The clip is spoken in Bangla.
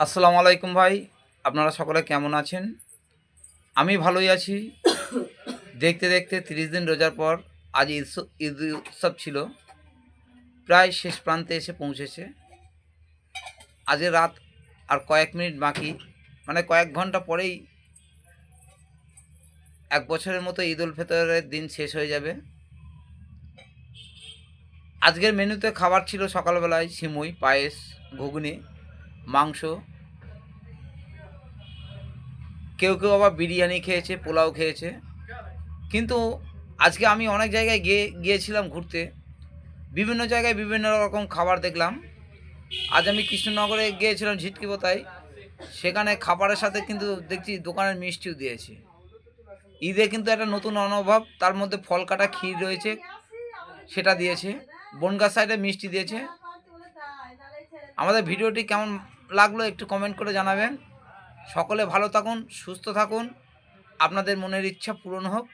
আসসালামু আলাইকুম ভাই, আপনারা সকলে কেমন আছেন? আমি ভালোই আছি। দেখতে দেখতে ৩০ দিন রোজার পর আজ ঈদ উৎসব ছিল। প্রায় শেষ প্রান্তে এসে পৌঁছেছে। আজকে রাত আর কয়েক মিনিট বাকি, মানে কয়েক ঘন্টা পরেই ১ বছরের মতো ঈদ উল ফিতরের দিন শেষ হয়ে যাবে। আজকের মেনুতে খাবার ছিল সকালবেলায় সিমুই, পায়েস, ঘুগনি, মাংস। কেউ কেউ আবার বিরিয়ানি খেয়েছে, পোলাও খেয়েছে। কিন্তু আজকে আমি অনেক জায়গায় গিয়েছিলাম ঘুরতে। বিভিন্ন জায়গায় বিভিন্ন রকম খাবার দেখলাম। আজ আমি কৃষ্ণনগরে গিয়েছিলাম ঝিটকিপোতায়। সেখানে খাবারের সাথে কিন্তু দেখছি দোকানের মিষ্টিও দিয়েছে। ঈদে কিন্তু একটা নতুন অনুভব, তার মধ্যে ফল কাটা ক্ষীর রয়েছে, সেটা দিয়েছে। বনগাঁ সাইডে মিষ্টি দিয়েছে। আমাদের ভিডিওটি কেমন লাগলো একটু কমেন্ট করে জানাবেন। সকলে ভালো থাকুন, সুস্থ থাকুন, আপনাদের মনের ইচ্ছা পূরণ হোক।